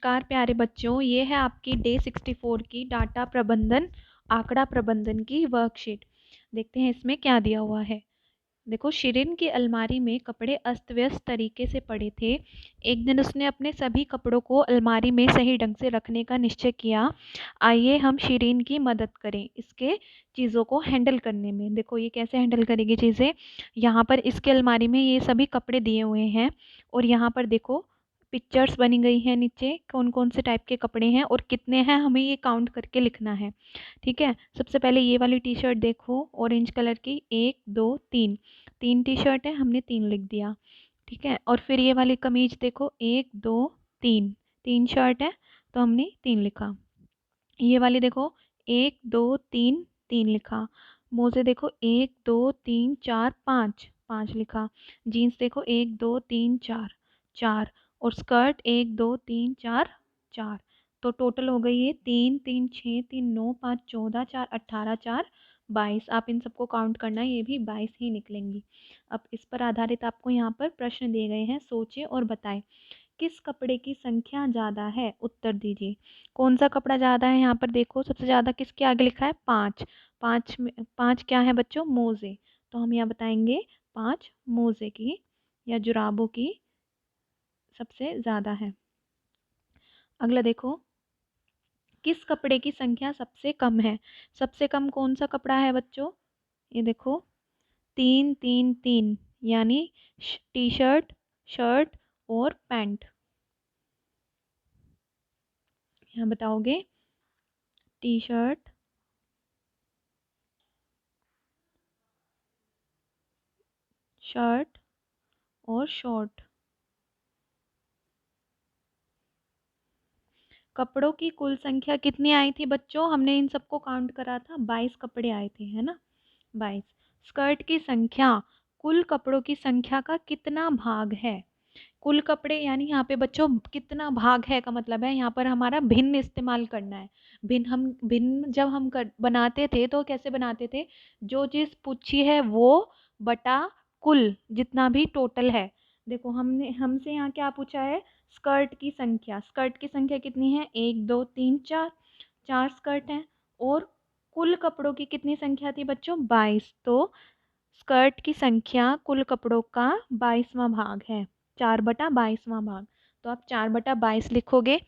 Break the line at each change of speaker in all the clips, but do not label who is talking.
नमस्कार प्यारे बच्चों, ये है आपकी डे 64 की डाटा प्रबंधन आंकड़ा प्रबंधन की वर्कशीट। देखते हैं इसमें क्या दिया हुआ है। देखो, शिरीन की अलमारी में कपड़े अस्त व्यस्त तरीके से पड़े थे। एक दिन उसने अपने सभी कपड़ों को अलमारी में सही ढंग से रखने का निश्चय किया। आइए हम शिरीन की मदद करें इसके चीज़ों को हैंडल करने में। देखो ये कैसे हैंडल करेगी चीज़ें। यहाँ पर इसके अलमारी में ये सभी कपड़े दिए हुए हैं और यहाँ पर देखो पिक्चर्स बनी गई हैं, नीचे कौन कौन से टाइप के कपड़े हैं और कितने हैं हमें ये काउंट करके लिखना है। ठीक है, सबसे पहले ये वाली टी शर्ट देखो, ऑरेंज कलर की, 1 2 3, 3 टी शर्ट है, हमने 3 लिख दिया। ठीक है, और फिर ये वाली कमीज देखो, 1 2 3, 3 शर्ट है तो हमने 3 लिखा। ये वाली देखो, 1 2 3, 3 लिखा। मोजे देखो, 1 2 3 4 5, 5 लिखा। जीन्स देखो, 1 2 3 4, 4। और स्कर्ट 1 2 3 4, 4। तो टोटल हो गई है 3 3 6 3 9 5 14 4 18 4 22। आप इन सबको काउंट करना, ये भी 22 ही निकलेंगी। अब इस पर आधारित आपको यहाँ पर प्रश्न दिए गए हैं, सोचिए और बताएं किस कपड़े की संख्या ज़्यादा है। उत्तर दीजिए। कौन सा कपड़ा ज़्यादा है, यहाँ पर देखो सबसे ज़्यादा किसके आगे लिखा है, 5। 5 में 5 क्या है बच्चों, मोज़े। तो हम यहाँ बताएंगे 5 मोज़े की या जुराबों की सबसे ज़्यादा है। अगला देखो, किस कपड़े की संख्या सबसे कम है। सबसे कम कौन सा कपड़ा है बच्चों, ये देखो, 3 3 3, यानी टी शर्ट, शर्ट और पैंट। यहाँ बताओगे, टी शर्ट, शर्ट और शॉर्ट। कपड़ों की कुल संख्या कितनी आई थी बच्चों, हमने इन सबको काउंट करा था, 22 कपड़े आए थे, है ना, 22। स्कर्ट की संख्या कुल कपड़ों की संख्या का कितना भाग है। कुल कपड़े यानी यहाँ पे बच्चों कितना भाग है का मतलब है यहाँ पर हमारा भिन्न इस्तेमाल करना है। भिन्न जब हम बनाते थे तो कैसे बनाते थे, जो चीज़ पूछी है वो बटा कुल जितना भी टोटल है। देखो हमने हमसे यहाँ क्या पूछा है, स्कर्ट की संख्या। स्कर्ट की संख्या कितनी है, 1 2 3 4, 4 स्कर्ट हैं। और कुल कपड़ों की कितनी संख्या थी बच्चों, 22। तो स्कर्ट की संख्या कुल कपड़ों का 22वां भाग है, 4/22वां भाग। तो आप 4/22 लिखोगे।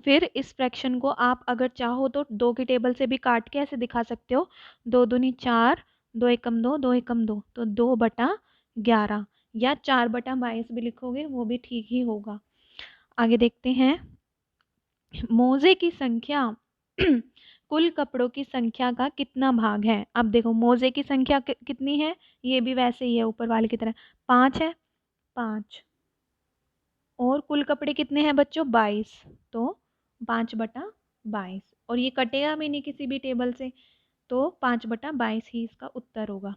फिर इस फ्रैक्शन को आप अगर चाहो तो 2 की टेबल से भी काट के ऐसे दिखा सकते हो, 2 दूनी 4, 2 एकम 2, 2 एकम 2, तो 2/11, या 4/22 भी लिखोगे वो भी ठीक ही होगा। आगे देखते हैं, मोजे की संख्या कुल कपड़ों की संख्या का कितना भाग है। अब देखो मोजे की संख्या कितनी है, ये भी वैसे ही है ऊपर वाले की तरह, 5 है, 5। और कुल कपड़े कितने हैं बच्चों, 22। तो 5/22, और ये कटेगा भी नहीं किसी भी टेबल से, तो 5/22 ही इसका उत्तर होगा।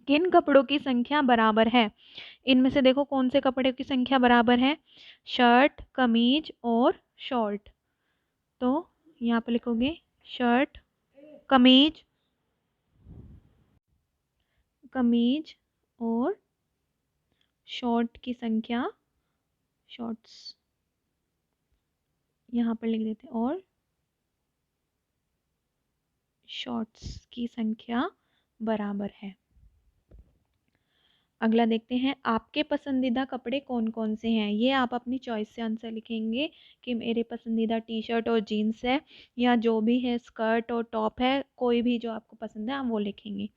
किन कपड़ों की संख्या बराबर है, इनमें से देखो कौन से कपड़े की संख्या बराबर है, शर्ट, कमीज और शॉर्ट। तो यहाँ पे लिखोगे शर्ट, कमीज, कमीज और शॉर्ट की संख्या, शॉर्ट्स यहाँ पर लिख देते, और शॉर्ट्स की संख्या बराबर है। अगला देखते हैं, आपके पसंदीदा कपड़े कौन कौन से हैं। ये आप अपनी चॉइस से आंसर लिखेंगे कि मेरे पसंदीदा टी शर्ट और जीन्स है, या जो भी है स्कर्ट और टॉप है, कोई भी जो आपको पसंद है आप वो लिखेंगे।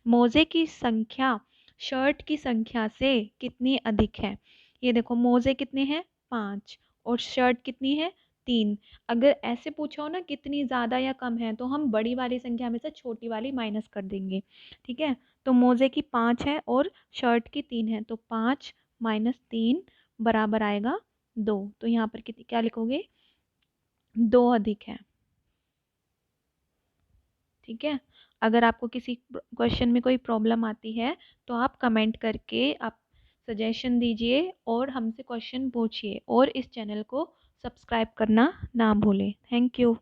मोज़े की संख्या शर्ट की संख्या से कितनी अधिक है। ये देखो मोज़े कितने हैं, 5, और शर्ट कितनी है, 3। अगर ऐसे पूछा हो ना कितनी ज़्यादा या कम है, तो हम बड़ी वाली संख्या में से छोटी वाली माइनस कर देंगे। ठीक है, तो मोज़े की 5 है और शर्ट की 3 है, तो 5 - 3 बराबर आएगा 2। तो यहाँ पर कितनी क्या लिखोगे, 2 अधिक है। ठीक है, अगर आपको किसी क्वेश्चन में कोई प्रॉब्लम आती है तो आप कमेंट करके आप सजेशन दीजिए और हमसे क्वेश्चन पूछिए, और इस चैनल को सब्सक्राइब करना ना भूलें। Thank you.